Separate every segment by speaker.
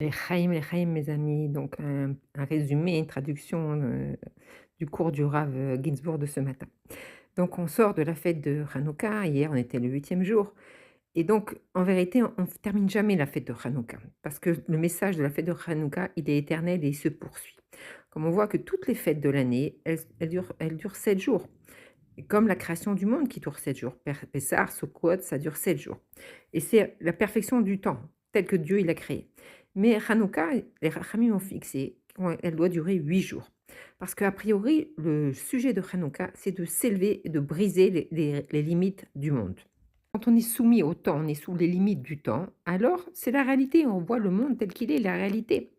Speaker 1: Les Chaim, mes amis, donc un résumé, une traduction, du cours du Rav, Ginsburg de ce matin. Donc on sort de la fête de Hanouka, hier on était le 8e jour et donc en vérité on ne termine jamais la fête de Hanouka parce que le message de la fête de Hanouka, il est éternel et il se poursuit. Comme on voit que toutes les fêtes de l'année, elles durent 7 jours et comme la création du monde qui dure 7 jours. Pessah, Sukkot, ça dure 7 jours et c'est la perfection du temps tel que Dieu il a créé. Mais Hanouka, les Chachamim ont fixé qu'elle doit durer 8 jours. Parce qu'a priori, le sujet de Hanouka, c'est de s'élever et de briser les limites du monde. Quand on est soumis au temps, on est sous les limites du temps, alors c'est la réalité, on voit le monde tel qu'il est, la réalité.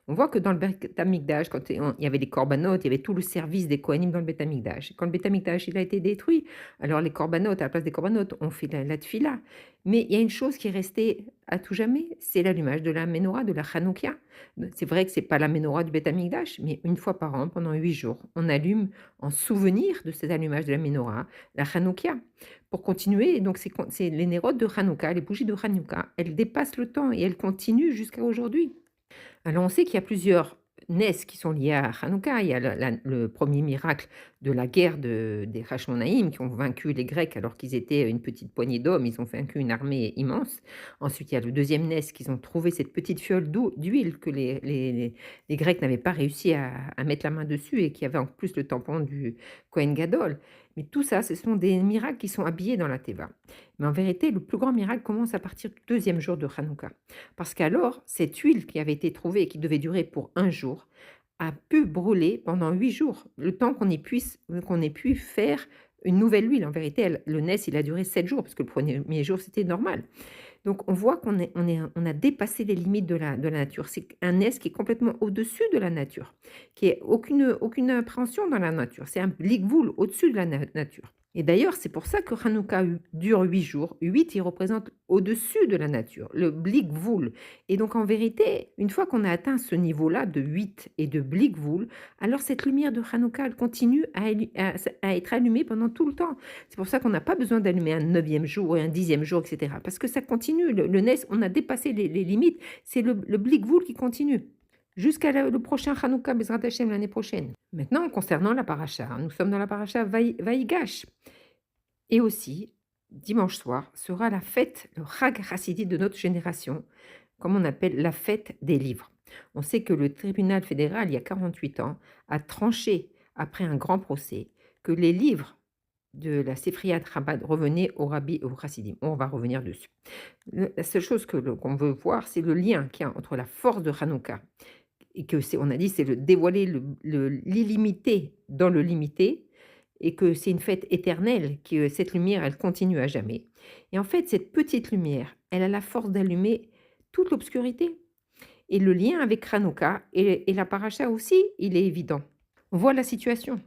Speaker 1: On voit que dans le Beth Amikdash, quand il y avait les corbanotes, il y avait tout le service des Kohanim dans le Beth Amikdash. Quand le Beth Amikdash il a été détruit, alors les corbanotes, à la place des corbanotes, on fait la tfila. Mais il y a une chose qui est restée à tout jamais, c'est l'allumage de la menorah, de la Hanoukia. C'est vrai que c'est pas la menorah du Beth Amikdash, mais une fois par an, pendant 8 jours, on allume en souvenir de cet allumage de la menorah, la Hanoukia. Pour continuer, donc c'est les nérodes de Hanouka, les bougies de Hanouka, elles dépassent le temps et elles continuent jusqu'à aujourd'hui. Alors on sait qu'il y a plusieurs nesses qui sont liées à Hanouka. Il y a le premier miracle de la guerre des Hashmonaïm qui ont vaincu les Grecs alors qu'ils étaient une petite poignée d'hommes. Ils ont vaincu une armée immense. Ensuite, il y a le deuxième ness qu'ils ont trouvé cette petite fiole d'huile que les Grecs n'avaient pas réussi à mettre la main dessus et qui avait en plus le tampon du Kohen Gadol. Mais tout ça, ce sont des miracles qui sont habillés dans la Teva. Mais en vérité, le plus grand miracle commence à partir du deuxième jour de Hanouka. Parce qu'alors, cette huile qui avait été trouvée et qui devait durer pour un jour, a pu brûler pendant 8 jours, le temps qu'on ait pu faire une nouvelle huile. En vérité, le NES, il a duré 7 jours, parce que le premier jour, c'était normal. Donc, on voit on a dépassé les limites de la nature. C'est un NES qui est complètement au-dessus de la nature, qui n'a aucune appréhension dans la nature. C'est un Blikvoul au-dessus de la nature. Et d'ailleurs, c'est pour ça que Hanouka dure 8 jours. 8, il représente au-dessus de la nature, le Blikvoul. Et donc, en vérité, une fois qu'on a atteint ce niveau-là de 8 et de Blikvoul, alors cette lumière de Hanouka, elle continue à être allumée pendant tout le temps. C'est pour ça qu'on n'a pas besoin d'allumer un 9e jour et un 10e jour, etc. Parce que ça continue. Le NES, on a dépassé les limites. C'est le Blikvoul qui continue. Jusqu'à le prochain Hanouka Bezrat Hashem l'année prochaine. Maintenant, concernant la paracha, nous sommes dans la paracha Vaïgash. Et aussi, dimanche soir, sera la fête, le Chag Hassidi de notre génération, comme on appelle la fête des livres. On sait que le tribunal fédéral, il y a 48 ans, a tranché, après un grand procès, que les livres de la Sefriat Chabad revenaient au Rabbi et au Chassidim. On va revenir dessus. La seule chose qu'on veut voir, c'est le lien qu'il y a entre la force de Hanouka et que on a dit, c'est le dévoiler l'illimité dans le limité et que c'est une fête éternelle, que cette lumière, elle continue à jamais. Et en fait, cette petite lumière, elle a la force d'allumer toute l'obscurité. Et le lien avec Hanouka et la paracha aussi, il est évident. On voit la situation.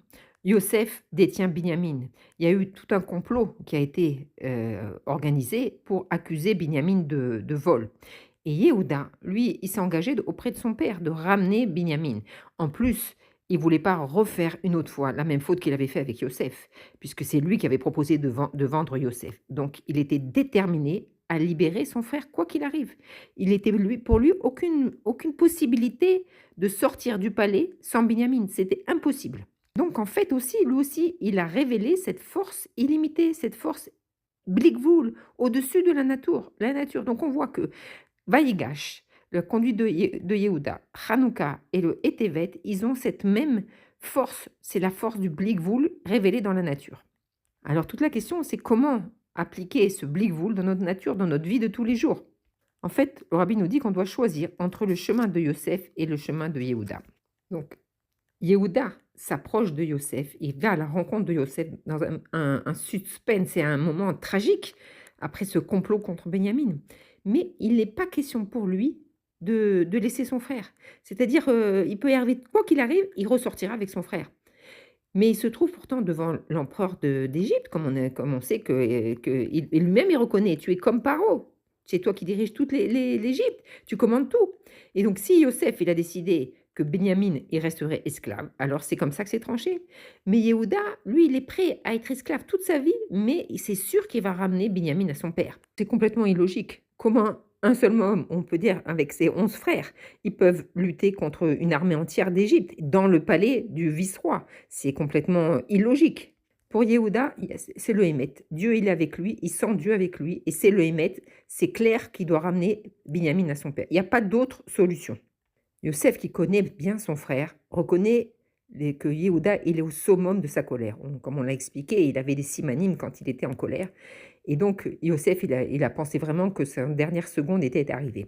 Speaker 1: Yosef détient Binyamin. Il y a eu tout un complot qui a été organisé pour accuser Binyamin de vol. Et Yehuda, lui, il s'est engagé auprès de son père de ramener Binyamin. En plus, il ne voulait pas refaire une autre fois la même faute qu'il avait fait avec Yosef, puisque c'est lui qui avait proposé de vendre Yosef. Donc, il était déterminé à libérer son frère, quoi qu'il arrive. Il était pour lui aucune possibilité de sortir du palais sans Binyamin. C'était impossible. Donc, en fait, aussi, lui aussi, il a révélé cette force illimitée, cette force Blikvoul, au-dessus de la nature. Donc, on voit que Vaïgash, le conduit de Yehuda, Hanouka et le Etevet, ils ont cette même force. C'est la force du Blikvoul révélée dans la nature. Alors, toute la question, c'est comment appliquer ce Blikvoul dans notre nature, dans notre vie de tous les jours. En fait, le rabbi nous dit qu'on doit choisir entre le chemin de Yosef et le chemin de Yehuda. Donc, Yehuda s'approche de Yosef, il va à la rencontre de Yosef dans un suspense et un moment tragique après ce complot contre Benjamin. Mais il n'est pas question pour lui de laisser son frère. C'est-à-dire, il peut y arriver, quoi qu'il arrive, il ressortira avec son frère. Mais il se trouve pourtant devant l'empereur d'Égypte, comme on sait que lui-même il reconnaît, tu es comme Paro, c'est toi qui diriges toute l'Égypte, tu commandes tout. Et donc si Yosef il a décidé que Benjamin il resterait esclave, alors c'est comme ça que c'est tranché. Mais Yehuda, lui, il est prêt à être esclave toute sa vie, mais c'est sûr qu'il va ramener Benjamin à son père. C'est complètement illogique. Comment un seul homme, on peut dire avec ses 11 frères, ils peuvent lutter contre une armée entière d'Égypte, dans le palais du vice-roi. C'est complètement illogique. Pour Yehuda, c'est le Hémet. Dieu, il est avec lui, il sent Dieu avec lui, et c'est le Hémet. C'est clair qu'il doit ramener Binyamin à son père. Il n'y a pas d'autre solution. Yosef, qui connaît bien son frère, reconnaît que Yehuda, il est au summum de sa colère. Comme on l'a expliqué, il avait des simanim quand il était en colère. Et donc, Yosef, il a pensé vraiment que sa dernière seconde était arrivée.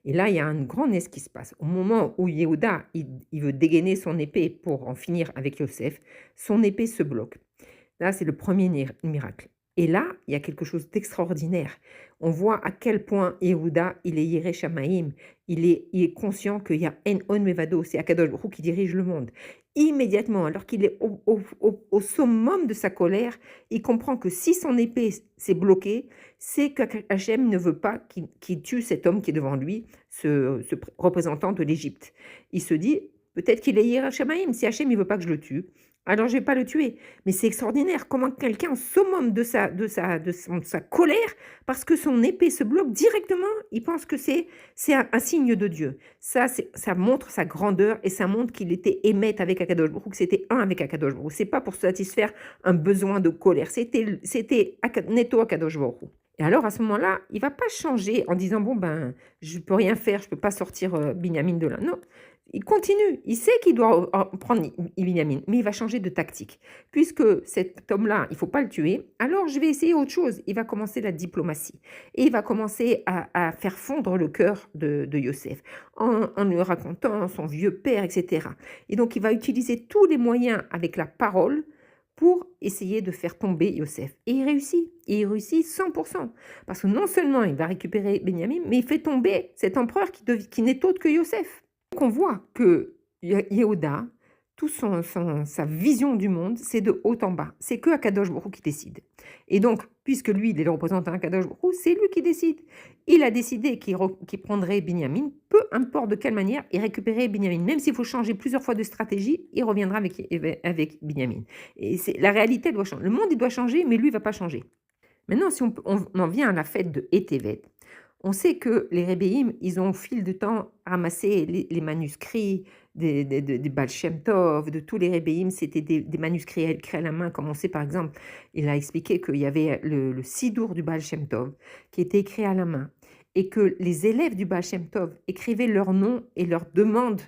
Speaker 1: Et là, il y a un grand nez qui se passe. Au moment où Yehuda, il veut dégainer son épée pour en finir avec Yosef, son épée se bloque. Là, c'est le premier miracle. Et là, il y a quelque chose d'extraordinaire. On voit à quel point Yehuda, il est Yireh Shamaïm, il est conscient qu'il y a En On Mevado, c'est Akadosh Baruch Hu qui dirige le monde. Immédiatement, alors qu'il est au summum de sa colère, il comprend que si son épée s'est bloquée, c'est qu'Hachem ne veut pas qu'il tue cet homme qui est devant lui, ce représentant de l'Égypte. Il se dit, peut-être qu'il est Yireh Shamaïm, si Hachem ne veut pas que je le tue, alors je ne vais pas le tuer. Mais c'est extraordinaire comment quelqu'un, au summum de sa colère, parce que son épée se bloque directement, il pense que c'est un signe de Dieu. Ça montre sa grandeur et ça montre qu'il était émet avec Akadosh Baruch Hu, que c'était un avec Akadosh Baruch Hu. Ce n'est pas pour satisfaire un besoin de colère, c'était netto Akadosh Baruch Hu. Et alors, à ce moment-là, il ne va pas changer en disant, bon, ben, je ne peux rien faire, je ne peux pas sortir Binyamin de là. Non, il continue, il sait qu'il doit prendre Binyamin, mais il va changer de tactique. Puisque cet homme-là, il ne faut pas le tuer, alors je vais essayer autre chose. Il va commencer la diplomatie. Et il va commencer à faire fondre le cœur de Yosef, en lui racontant son vieux père, etc. Et donc, il va utiliser tous les moyens avec la parole pour essayer de faire tomber Yosef. Et il réussit. Et il réussit 100%. Parce que non seulement il va récupérer Binyamin, mais il fait tomber cet empereur qui n'est autre que Yosef. Donc on voit que Yehuda, sa vision du monde, c'est de haut en bas. C'est que Akadosh Baruch Hu qui décide. Et donc, puisque lui, il est le représentant d'Akadosh Baruch Hu, c'est lui qui décide. Il a décidé qu'il prendrait Binyamin, peu importe de quelle manière, et récupérer Binyamin. Même s'il faut changer plusieurs fois de stratégie, il reviendra avec Binyamin. Et la réalité doit changer. Le monde, il doit changer, mais lui, il ne va pas changer. Maintenant, si on en vient à la fête de Etevet, on sait que les Rébéim, ils ont au fil du temps ramassé les manuscrits des Baal Shem Tov, de tous les Rébéim, c'était des manuscrits écrits à la main, comme on sait par exemple, il a expliqué qu'il y avait le Sidour du Baal Shem Tov qui était écrit à la main et que les élèves du Baal Shem Tov écrivaient leur nom et leurs demandes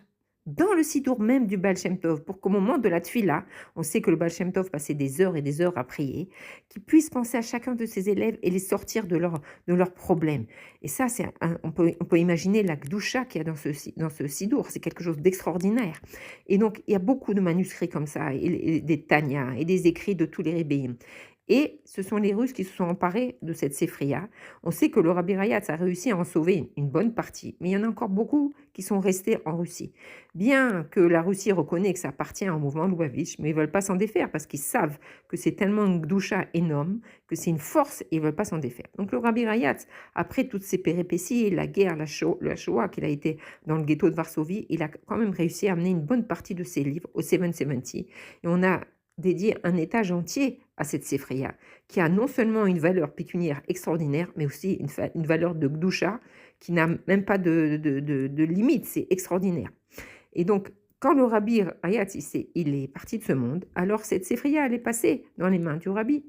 Speaker 1: dans le Sidour même du Baal Shem Tov, pour qu'au moment de la Tfila, on sait que le Baal Shem Tov passait des heures et des heures à prier, qu'il puisse penser à chacun de ses élèves et les sortir de leurs problèmes. Et ça, on peut imaginer la Gdusha qu'il y a dans ce Sidour, c'est quelque chose d'extraordinaire. Et donc, il y a beaucoup de manuscrits comme ça, et des Tanya, et des écrits de tous les Rébéim. Et ce sont les Russes qui se sont emparés de cette Séphria. On sait que le Rabbi Rayatz a réussi à en sauver une bonne partie, mais il y en a encore beaucoup qui sont restés en Russie. Bien que la Russie reconnaît que ça appartient au mouvement Lubavitch, mais ils ne veulent pas s'en défaire parce qu'ils savent que c'est tellement une gdoucha énorme, que c'est une force et ils ne veulent pas s'en défaire. Donc le Rabbi Rayatz, après toutes ces péripéties, la guerre, la Shoah qu'il a été dans le ghetto de Varsovie, il a quand même réussi à amener une bonne partie de ses livres au 770. Et on a dédié un étage entier à cette Séphria, qui a non seulement une valeur pécuniaire extraordinaire, mais aussi une valeur de Gdusha qui n'a même pas de limite, c'est extraordinaire. Et donc, quand le Rabbi Rayatz, il est parti de ce monde, alors cette Séphria, elle est passée dans les mains du Rabbi.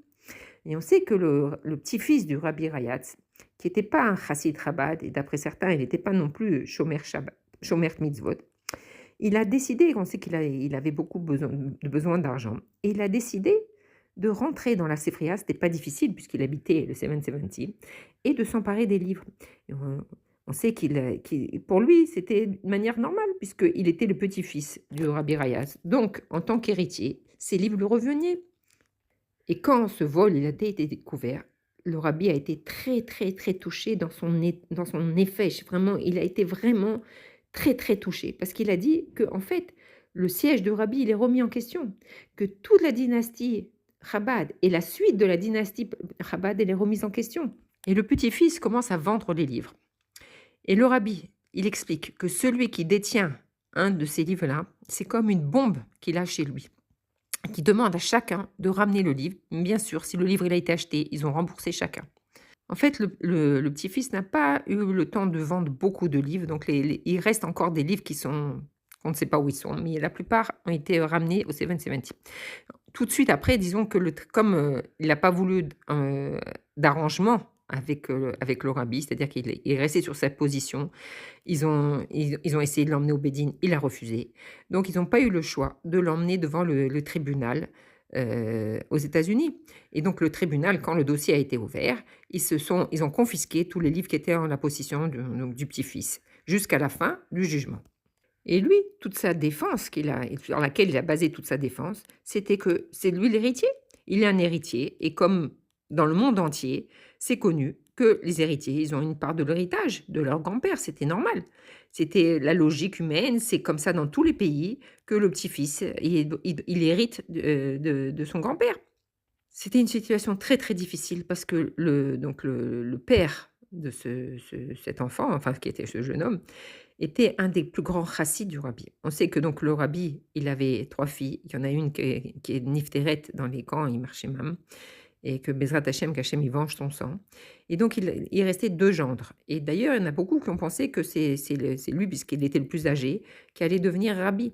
Speaker 1: Et on sait que le petit-fils du Rabbi Rayatz, qui n'était pas un chassid Chabad, et d'après certains, il n'était pas non plus shomer mitzvot, il a décidé, on sait qu'il avait beaucoup besoin d'argent, et il a décidé de rentrer dans la Séphria, ce n'était pas difficile puisqu'il habitait le 770, et de s'emparer des livres. On sait pour lui, c'était une manière normale puisqu'il était le petit-fils du Rabbi Rayatz. Donc, en tant qu'héritier, ces livres lui revenaient. Et quand ce vol il a été découvert, le Rabbi a été très, très, très touché dans son effet. Vraiment, il a été vraiment très, très touché parce qu'il a dit que, en fait, le siège de Rabbi, il est remis en question, que toute la dynastie Chabad et la suite de la dynastie Chabad, elle est remise en question. Et le petit-fils commence à vendre les livres. Et le Rabbi, il explique que celui qui détient un de ces livres-là, c'est comme une bombe qu'il a chez lui, qui demande à chacun de ramener le livre. Bien sûr, si le livre il a été acheté, ils ont remboursé chacun. En fait, le petit-fils n'a pas eu le temps de vendre beaucoup de livres, donc il reste encore des livres qui sont on ne sait pas où ils sont, mais la plupart ont été ramenés au 770. Tout de suite après, disons que comme, il n'a pas voulu d'arrangement avec le rabbi, c'est-à-dire qu'il est resté sur sa position. Ils ont essayé de l'emmener au Bédine, il a refusé. Donc ils n'ont pas eu le choix de l'emmener devant le tribunal, aux États-Unis. Et donc le tribunal, quand le dossier a été ouvert, ils ont confisqué tous les livres qui étaient en la possession du petit-fils, jusqu'à la fin du jugement. Et lui, toute sa défense sur laquelle il a basé toute sa défense, c'était que c'est lui l'héritier. Il est un héritier et comme dans le monde entier, c'est connu que les héritiers, ils ont une part de l'héritage de leur grand-père, c'était normal. C'était la logique humaine, c'est comme ça dans tous les pays que le petit-fils, il hérite de son grand-père. C'était une situation très, très difficile parce que le père de cet enfant, enfin qui était ce jeune homme, était un des plus grands chassides du rabbi. On sait que donc le rabbi, il avait 3 filles. Il y en a une qui est Nifteret dans les camps, il marchait même et que Bezrat Hachem, qu'Hachem il venge son sang. Et donc il restait 2 gendres. Et d'ailleurs, il y en a beaucoup qui ont pensé que c'est lui, puisqu'il était le plus âgé, qui allait devenir rabbi.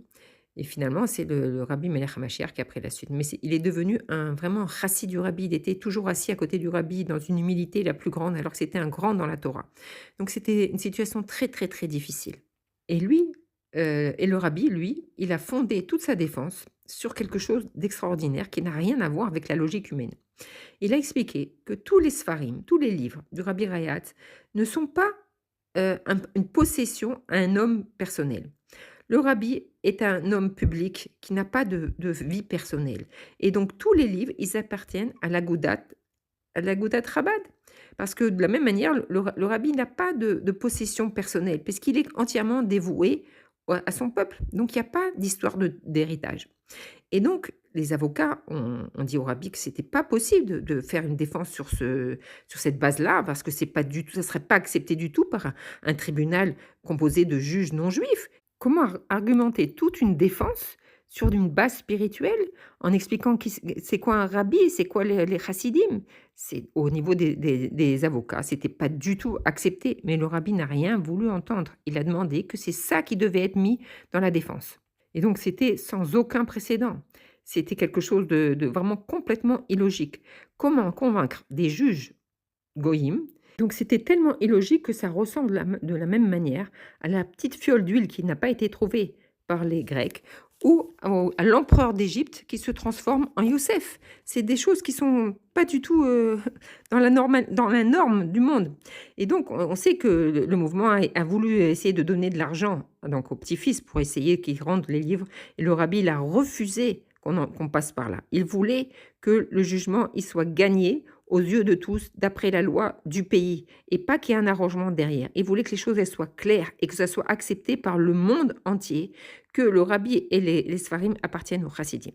Speaker 1: Et finalement, c'est le rabbi Melech HaMashiach qui a pris la suite. Mais il est devenu vraiment un chassid du rabbi. Il était toujours assis à côté du rabbi dans une humilité la plus grande, alors que c'était un grand dans la Torah. Donc c'était une situation très, très, très difficile. Et lui, et le rabbi, lui, il a fondé toute sa défense sur quelque chose d'extraordinaire qui n'a rien à voir avec la logique humaine. Il a expliqué que tous les Sfarim, tous les livres du Rabbi Rayat ne sont pas une possession à un homme personnel. Le rabbi est un homme public qui n'a pas de vie personnelle. Et donc tous les livres, ils appartiennent à la Goudat Chabad. Parce que de la même manière, le rabbi n'a pas de possession personnelle, puisqu'il est entièrement dévoué à son peuple. Donc il n'y a pas d'histoire d'héritage. Et donc, les avocats ont dit au rabbi que c'était pas possible de faire une défense sur cette base-là, parce que c'est pas du tout, ça serait pas accepté du tout par un tribunal composé de juges non juifs. Comment argumenter toute une défense sur une base spirituelle en expliquant c'est quoi un rabbi, c'est quoi les chassidim? C'est au niveau des avocats, c'était pas du tout accepté, mais le rabbi n'a rien voulu entendre. Il a demandé que c'est ça qui devait être mis dans la défense. Et donc c'était sans aucun précédent. C'était quelque chose de vraiment complètement illogique. Comment convaincre des juges goyim? Donc c'était tellement illogique que ça ressemble de la même manière à la petite fiole d'huile qui n'a pas été trouvée par les Grecs ou à l'empereur d'Égypte qui se transforme en Youssef. C'est des choses qui sont pas du tout dans la norme du monde. Et donc on sait que le mouvement a voulu essayer de donner de l'argent donc au petit-fils pour essayer qu'il rende les livres. Et le rabbi il a refusé qu'on passe par là. Il voulait que le jugement il soit gagné aux yeux de tous, d'après la loi du pays, et pas qu'il y ait un arrangement derrière. Il voulait que les choses elles soient claires et que ça soit accepté par le monde entier, que le rabbi et les Sfarim appartiennent aux chassidim.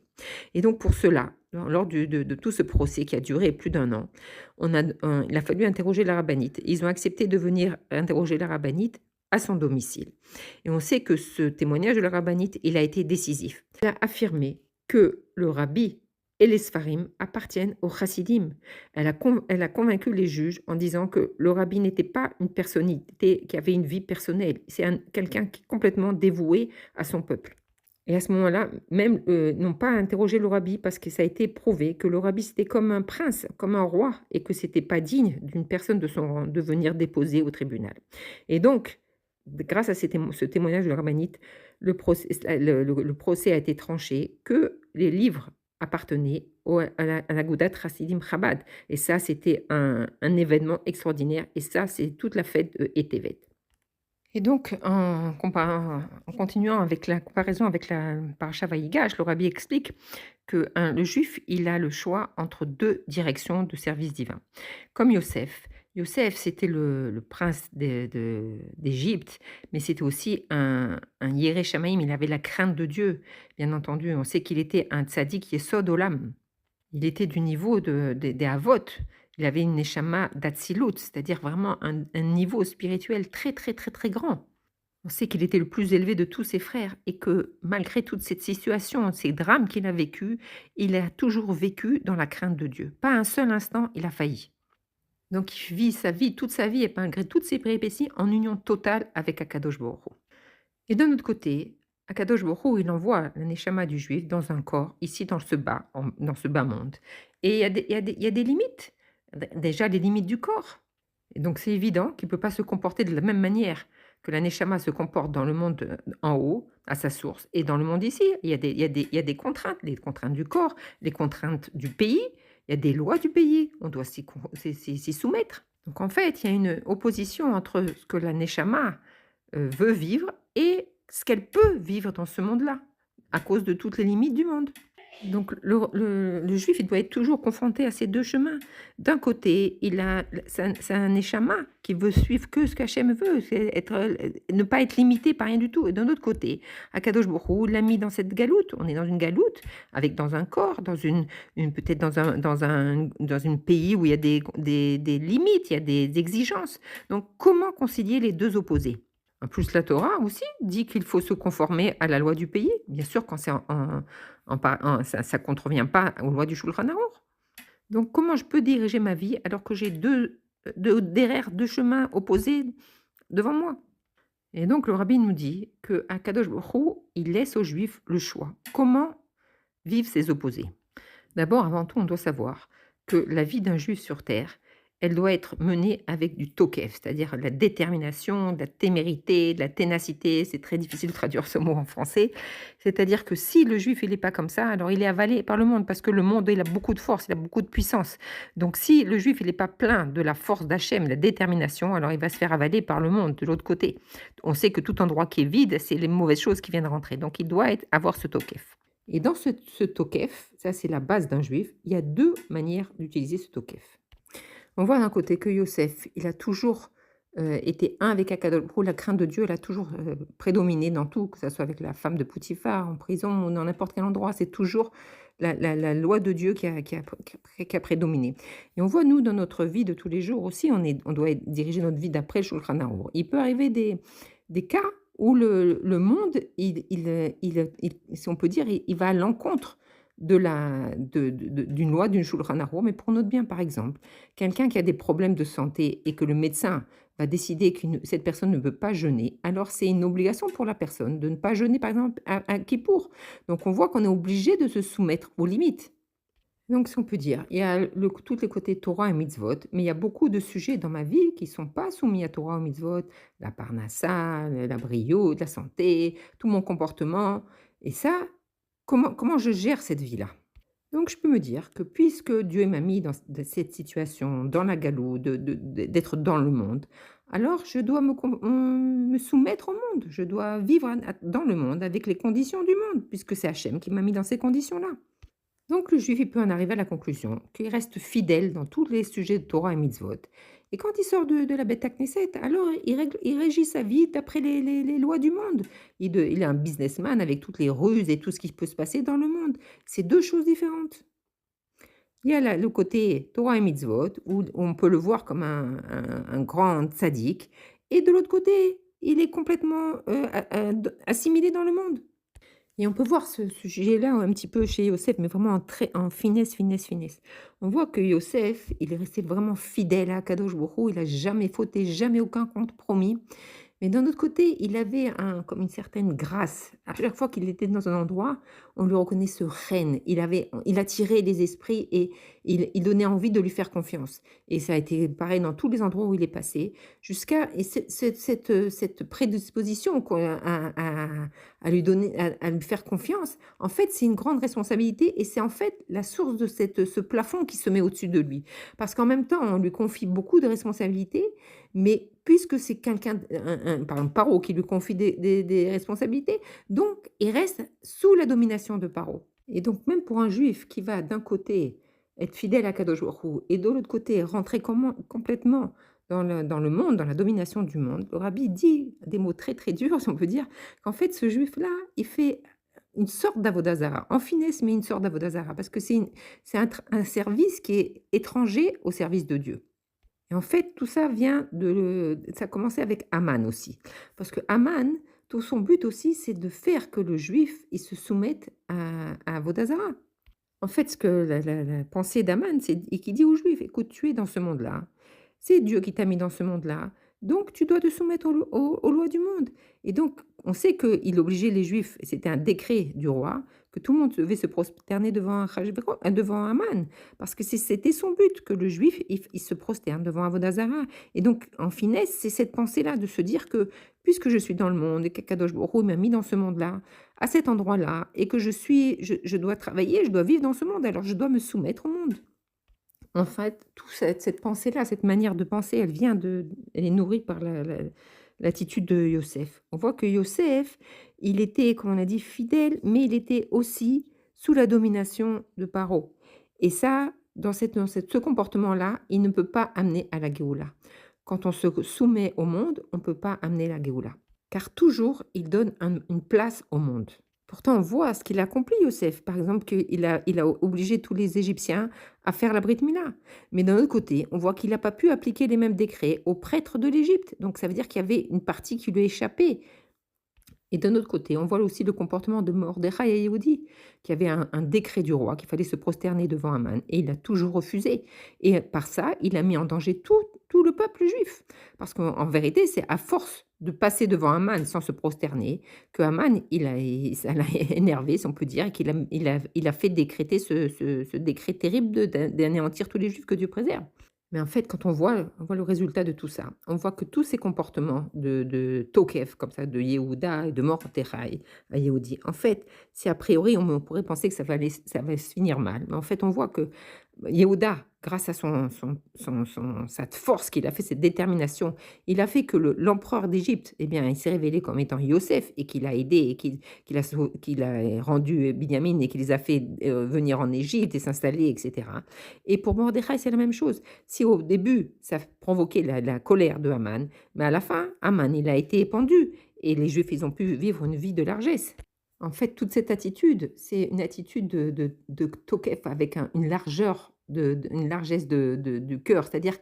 Speaker 1: Et donc pour cela, lors de tout ce procès qui a duré plus d'1 an, il a fallu interroger la rabbinite. Ils ont accepté de venir interroger la rabbinite à son domicile. Et on sait que ce témoignage de la rabbinite, il a été décisif. Il a affirmé que le rabbi et les Sfarim appartiennent aux chassidim. Elle a convaincu les juges en disant que le rabbi n'était pas une personnalité qui avait une vie personnelle. C'est quelqu'un qui est complètement dévoué à son peuple. Et à ce moment-là, même n'ont pas interrogé le rabbi parce que ça a été prouvé que le rabbi c'était comme un prince, comme un roi, et que c'était pas digne d'une personne de son rang de venir déposer au tribunal. Et donc, grâce à ce témoignage de la rabbinite, le procès a été tranché que les livres appartenaient à la Goudat Chassidim Chabad. Et ça, c'était un événement extraordinaire. Et ça, c'est toute la fête de Etevet. Et donc, en continuant avec la comparaison avec la Parashat Vayigash, le rabbi explique que le juif, il a le choix entre 2 directions de service divin. Comme Yosef. Yosef, c'était le prince d'Égypte, mais c'était aussi un Yéré Shamaïm, il avait la crainte de Dieu, bien entendu. On sait qu'il était un tzaddik yesod olam. Il était du niveau des Havot. Il avait une neshama d'Atsilut, c'est-à-dire vraiment un niveau spirituel très, très, très, très grand. On sait qu'il était le plus élevé de tous ses frères et que malgré toute cette situation, ces drames qu'il a vécus, il a toujours vécu dans la crainte de Dieu. Pas un seul instant, il a failli. Donc il vit sa vie, toute sa vie et malgré toutes ses péripéties, en union totale avec Akadosh Baruch Hu. Et d'un autre côté, Akadosh Baruch Hu, il envoie la neshama du juif dans un corps, ici dans ce bas monde. Et il y a des limites. Déjà les limites du corps. Et donc c'est évident qu'il ne peut pas se comporter de la même manière que la neshama se comporte dans le monde en haut, à sa source, et dans le monde ici. Il y a des contraintes, les contraintes du corps, les contraintes du pays, il y a des lois du pays, on doit s'y soumettre. Donc en fait, il y a une opposition entre ce que la neshama veut vivre et ce qu'elle peut vivre dans ce monde-là, à cause de toutes les limites du monde. Donc le juif, il doit être toujours confronté à ces 2 chemins. D'un côté, c'est un neshama qui veut suivre que ce qu'Hachem veut, c'est ne pas être limité par rien du tout. Et d'un autre côté, Akadosh Baruch Hu l'a mis dans cette galoute. On est dans une galoute, dans un corps, peut-être dans un pays où il y a des limites, il y a des exigences. Donc comment concilier les 2 opposés? En plus, la Torah aussi dit qu'il faut se conformer à la loi du pays, bien sûr quand c'est ça ne contrevient pas aux lois du Shulchan Arour. Donc comment je peux diriger ma vie alors que j'ai derrière 2 chemins opposés devant moi? Et donc le rabbi nous dit qu'à Kadosh Baruch Hu, il laisse aux Juifs le choix. Comment vivent ces opposés? D'abord, avant tout, on doit savoir que la vie d'un Juif sur terre, elle doit être menée avec du tokef, c'est-à-dire de la détermination, de la témérité, de la ténacité. C'est très difficile de traduire ce mot en français. C'est-à-dire que si le Juif, il n'est pas comme ça, alors il est avalé par le monde, parce que le monde, il a beaucoup de force, il a beaucoup de puissance. Donc si le Juif, il n'est pas plein de la force d'Hachem, la détermination, alors il va se faire avaler par le monde de l'autre côté. On sait que tout endroit qui est vide, c'est les mauvaises choses qui viennent rentrer. Donc il doit avoir ce tokef. Et dans ce tokef, ça c'est la base d'un juif, il y a 2 manières d'utiliser ce tokef. On voit d'un côté que Yosef, il a toujours été un avec Akadosh Baruch Hu, la crainte de Dieu, elle a toujours prédominé dans tout, que ce soit avec la femme de Potiphar, en prison ou dans n'importe quel endroit, c'est toujours la loi de Dieu qui a prédominé. Et on voit, nous, dans notre vie de tous les jours aussi, on doit diriger notre vie d'après le Shulchan Arour. Il peut arriver des cas où le monde, si on peut dire, il va à l'encontre d'une loi, d'une Shulchan Arour, mais pour notre bien, par exemple. Quelqu'un qui a des problèmes de santé et que le médecin va décider que cette personne ne veut pas jeûner, alors c'est une obligation pour la personne de ne pas jeûner, par exemple, à Kippour. Donc on voit qu'on est obligé de se soumettre aux limites. Donc, si on peut dire, il y a tous les côtés Torah et mitzvot, mais il y a beaucoup de sujets dans ma vie qui ne sont pas soumis à Torah ou mitzvot, la parnassa, la brio, la santé, tout mon comportement. Et ça, comment je gère cette vie-là? Donc, je peux me dire que puisque Dieu m'a mis dans cette situation, dans la galoute, d'être dans le monde, alors je dois me soumettre au monde. Je dois vivre dans le monde avec les conditions du monde, puisque c'est Hachem qui m'a mis dans ces conditions-là. Donc le juif, il peut en arriver à la conclusion qu'il reste fidèle dans tous les sujets de Torah et mitzvot. Et quand il sort de la Beth Knesset, alors il régit sa vie d'après les lois du monde. Il est un businessman avec toutes les ruses et tout ce qui peut se passer dans le monde. C'est 2 choses différentes. Il y a le côté Torah et mitzvot, où on peut le voir comme un grand tzaddik. Et de l'autre côté, il est complètement assimilé dans le monde. Et on peut voir ce sujet-là un petit peu chez Yosef, mais vraiment en finesse, finesse, finesse. On voit que Yosef, il est resté vraiment fidèle à Kadosh Baruch Hu, il a jamais fauté, jamais aucun compromis. Mais d'un autre côté, il avait comme une certaine grâce. À chaque fois qu'il était dans un endroit, on lui reconnaît ce reine. Il attirait les esprits et il donnait envie de lui faire confiance. Et ça a été pareil dans tous les endroits où il est passé, jusqu'à cette prédisposition à lui donner, à lui faire confiance. En fait, c'est une grande responsabilité et c'est en fait la source de ce plafond qui se met au-dessus de lui. Parce qu'en même temps, on lui confie beaucoup de responsabilités, mais puisque c'est quelqu'un, par exemple Paro, qui lui confie des responsabilités, donc il reste sous la domination de Paro. Et donc même pour un juif qui va d'un côté être fidèle à Kadosh Baruch Hu et de l'autre côté rentrer complètement dans le monde, dans la domination du monde, le rabbi dit des mots très très durs, si on peut dire, qu'en fait ce juif-là, il fait une sorte d'Avodazara, en finesse, mais une sorte d'Avodazara, parce que c'est un service qui est étranger au service de Dieu. Et en fait, tout ça ça a commencé avec Aman aussi. Parce que Aman, tout son but aussi, c'est de faire que le juif, il se soumette à Vodazara. En fait, ce que la pensée d'Aman, c'est et qui dit aux juifs, écoute, tu es dans ce monde-là. c'est Dieu qui t'a mis dans ce monde-là, donc tu dois te soumettre aux lois du monde. Et donc, on sait qu'il obligeait les Juifs, et c'était un décret du roi, que tout le monde devait se prosterner devant devant Aman, parce que c'était son but, que le Juif, il se prosterne devant Avodazara. Et donc, en finesse, c'est cette pensée-là de se dire que, puisque je suis dans le monde, et qu'Akadosh Baruch Hu m'a mis dans ce monde-là, à cet endroit-là, et que je dois travailler, je dois vivre dans ce monde, alors je dois me soumettre au monde. En fait, toute cette pensée-là, cette manière de penser, elle est nourrie par l'attitude de Yosef. On voit que Yosef, il était, comme on a dit, fidèle, mais il était aussi sous la domination de Paro. Et ça, ce comportement-là, il ne peut pas amener à la Géoula. Quand on se soumet au monde, on ne peut pas amener la Géoula. Car toujours, il donne une place au monde. Pourtant, on voit ce qu'il a accompli, Yosef. Par exemple, il a obligé tous les Égyptiens à faire la Brit Mila. Mais d'un autre côté, on voit qu'il n'a pas pu appliquer les mêmes décrets aux prêtres de l'Égypte. Donc ça veut dire qu'il y avait une partie qui lui a échappé. Et d'un autre côté, on voit aussi le comportement de Mordechai et Yehudi, qui avait un décret du roi qu'il fallait se prosterner devant Aman, et il a toujours refusé. Et par ça, il a mis en danger tout le peuple juif. Parce qu'en vérité, c'est à force de passer devant Aman sans se prosterner que Aman, ça l'a énervé, si on peut dire, et qu'il a fait décréter ce décret terrible d'anéantir tous les juifs que Dieu préserve. Mais en fait, quand on voit le résultat de tout ça, on voit que tous ces comportements de Tokef, comme ça, de Yehuda et de Mordechai à Yehudi, en fait, si a priori on pourrait penser que ça va se finir mal, mais en fait, on voit que Yehuda, grâce à sa force qu'il a fait, cette détermination, il a fait que l'empereur d'Égypte, eh bien, il s'est révélé comme étant Yosef et qu'il a aidé et qu'il a rendu Binyamin et qu'il les a fait venir en Égypte et s'installer, etc. Et pour Mordechai, c'est la même chose. Si au début, ça provoquait la colère de Haman, mais à la fin, Haman, il a été épandu et les Juifs, ils ont pu vivre une vie de largesse. En fait, toute cette attitude, c'est une attitude de Tokef avec une largeur, une largesse du cœur. C'est-à-dire,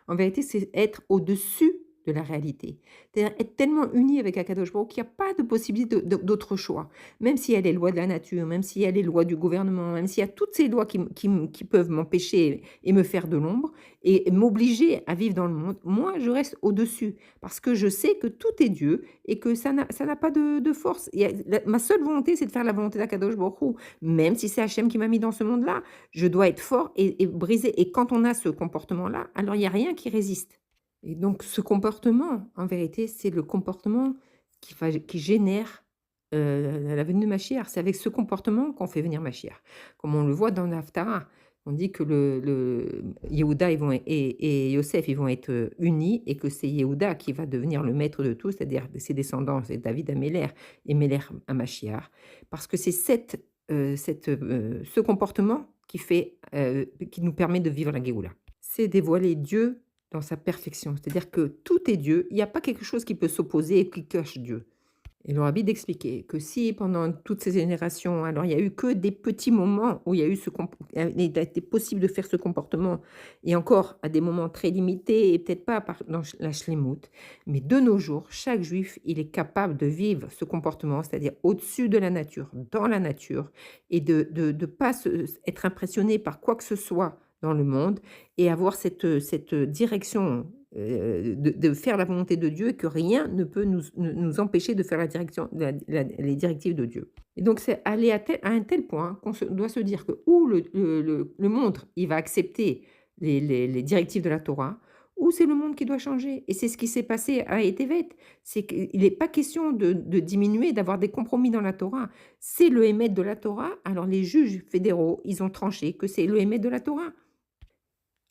Speaker 1: en vérité, c'est être au-dessus de la réalité. C'est-à-dire être tellement uni avec Akadosh Baruch qu'il n'y a pas de possibilité d'autre choix. Même s'il y a les lois de la nature, même s'il y a les lois du gouvernement, même s'il y a toutes ces lois qui peuvent m'empêcher et me faire de l'ombre et m'obliger à vivre dans le monde, moi, je reste au-dessus parce que je sais que tout est Dieu et que ça n'a pas de force. Ma seule volonté, c'est de faire la volonté d'Akadosh Baruch Hu. Même si c'est Hachem qui m'a mis dans ce monde-là, je dois être fort et briser. Et quand on a ce comportement-là, alors il n'y a rien qui résiste. Et donc ce comportement, en vérité, c'est le comportement qui génère la venue de Mashiach. C'est avec ce comportement qu'on fait venir Mashiach. Comme on le voit dans l'Haftara, on dit que le Yehuda et Yosef, ils vont être unis et que c'est Yehuda qui va devenir le maître de tout, c'est-à-dire ses descendants, c'est David à Méler et Méler à Mashiach. Parce que c'est ce comportement qui nous permet de vivre la Géoula. C'est dévoiler Dieu dans sa perfection. C'est-à-dire que tout est Dieu, il n'y a pas quelque chose qui peut s'opposer et qui cache Dieu. Et le rabbi d'expliquer que si pendant toutes ces générations, alors il n'y a eu que des petits moments où il a été possible de faire ce comportement, et encore à des moments très limités, et peut-être pas dans la shlemut, mais de nos jours, chaque juif, il est capable de vivre ce comportement, c'est-à-dire au-dessus de la nature, dans la nature, et de ne pas être impressionné par quoi que ce soit dans le monde, et avoir cette direction de faire la volonté de Dieu et que rien ne peut nous empêcher de faire les directives de Dieu. Et donc, c'est aller à un tel point qu'on doit se dire que ou le monde, il va accepter les directives de la Torah, ou c'est le monde qui doit changer. Et c'est ce qui s'est passé à Etevet. C'est qu'il n'est pas question de diminuer, d'avoir des compromis dans la Torah. C'est le émet de la Torah. Alors, les juges fédéraux, ils ont tranché que c'est le émet de la Torah.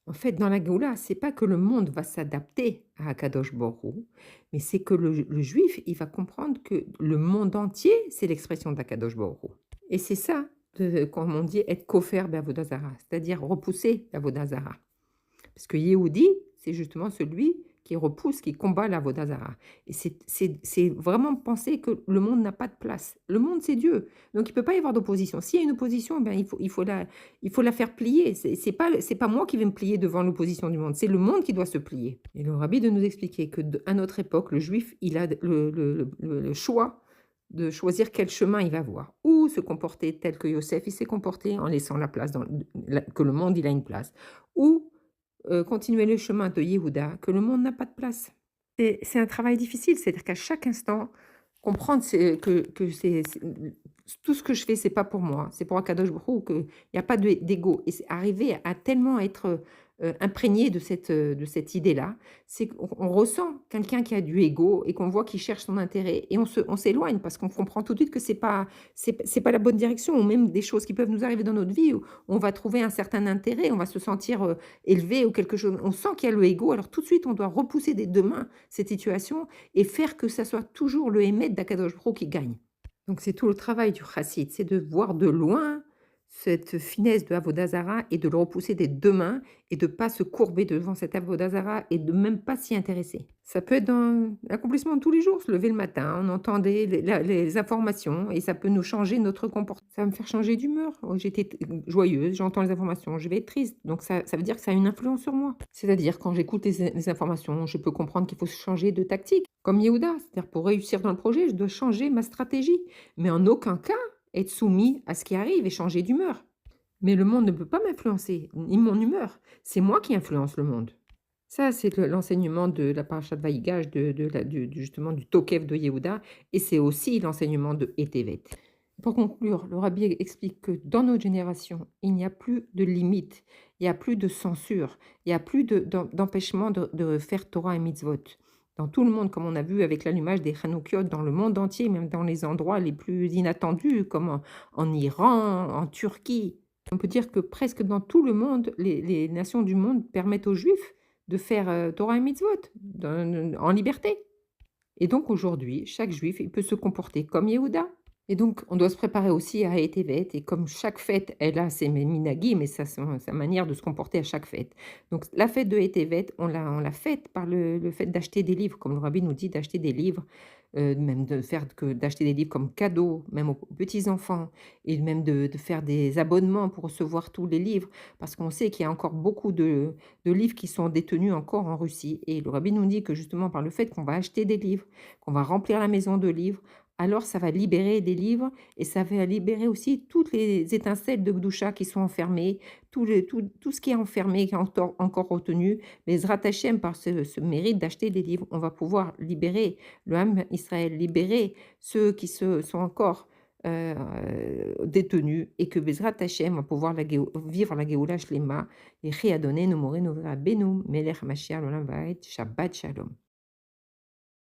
Speaker 1: En fait, dans la Géoula, c'est pas que le monde va s'adapter à Akadosh Baruch Hu, mais c'est que le juif, il va comprendre que le monde entier, c'est l'expression d'Akadosh Baruch Hu. Et c'est ça, comme on dit, être kofer be'avodazara, c'est-à-dire repousser l'avodazara. Parce que Yehudi, c'est justement celui qui repousse, qui combat la Vodazara. Et c'est vraiment penser que le monde n'a pas de place. Le monde, c'est Dieu. Donc, il ne peut pas y avoir d'opposition. S'il y a une opposition, ben, il faut la faire plier. C'est pas moi qui vais me plier devant l'opposition du monde. C'est le monde qui doit se plier. Et le rabbi de nous expliquer qu'à notre époque, le juif, il a le choix de choisir quel chemin il va voir. Ou se comporter tel que Yosef, il s'est comporté en laissant la place, que le monde, il a une place. Ou continuer le chemin de Yehuda, que le monde n'a pas de place. C'est un travail difficile, c'est-à-dire qu'à chaque instant, comprendre que c'est tout ce que je fais, c'est pas pour moi, c'est pour Akadosh Baruch Hu, qu'il y a pas d'ego et c'est arriver à tellement être, imprégné de cette idée-là, c'est qu'on ressent quelqu'un qui a du ego et qu'on voit qu'il cherche son intérêt et on s'éloigne parce qu'on comprend tout de suite que c'est pas la bonne direction ou même des choses qui peuvent nous arriver dans notre vie où on va trouver un certain intérêt, on va se sentir, élevé ou quelque chose. On sent qu'il y a le ego, alors tout de suite on doit repousser des 2 mains cette situation et faire que ça soit toujours le Hémet d'Akadosh Baruch Hu qui gagne. Donc c'est tout le travail du chassid, c'est de voir de loin cette finesse de Avodah Zarah et de le repousser des 2 mains et de pas se courber devant cet Avodah Zarah et de même pas s'y intéresser. Ça peut être dans l'accomplissement de tous les jours, se lever le matin, on entend les informations et ça peut nous changer notre comportement. Ça va me faire changer d'humeur. Oh, j'étais joyeuse, j'entends les informations, je vais être triste. Donc ça veut dire que ça a une influence sur moi. C'est-à-dire quand j'écoute les informations, je peux comprendre qu'il faut changer de tactique. Comme Yehuda, c'est-à-dire pour réussir dans le projet, je dois changer ma stratégie. Mais en aucun cas être soumis à ce qui arrive et changer d'humeur. Mais le monde ne peut pas m'influencer, ni mon humeur. C'est moi qui influence le monde. Ça, c'est l'enseignement de la parashat Vaïgash, justement du Tokev de Yehuda, et c'est aussi l'enseignement de Etevet. Pour conclure, le rabbi explique que dans notre génération, il n'y a plus de limites, il n'y a plus de censure, il n'y a plus d'empêchement de faire Torah et mitzvot. Dans tout le monde, comme on a vu avec l'allumage des Hanoukiot dans le monde entier, même dans les endroits les plus inattendus, comme en Iran, en Turquie. On peut dire que presque dans tout le monde, les nations du monde permettent aux Juifs de faire Torah et mitzvot en liberté. Et donc aujourd'hui, chaque Juif il peut se comporter comme Yehuda. Et donc, on doit se préparer aussi à Tevet et comme chaque fête, elle a ses minagim et sa manière de se comporter à chaque fête. Donc la fête de Tevet, on l'a faite par le fait d'acheter des livres, comme le rabbi nous dit d'acheter des livres, même d'acheter des livres comme cadeau, même aux petits-enfants et même de faire des abonnements pour recevoir tous les livres, parce qu'on sait qu'il y a encore beaucoup de livres qui sont détenus encore en Russie et le rabbi nous dit que justement par le fait qu'on va acheter des livres, qu'on va remplir la maison de livres, alors ça va libérer des livres et ça va libérer aussi toutes les étincelles de Gdoucha qui sont enfermées, tout ce qui est enfermé, qui est encore retenu. Mais Ezrat Hashem, par ce mérite d'acheter des livres, on va pouvoir libérer le Ham Israël, libérer ceux qui sont encore détenus et que Bezrat Hashem va pouvoir vivre la Géoula Shlema et Riadonné, Nomoré, Novera, Benu, Melech Mashiach, Olam Vaed, Shabbat Shalom.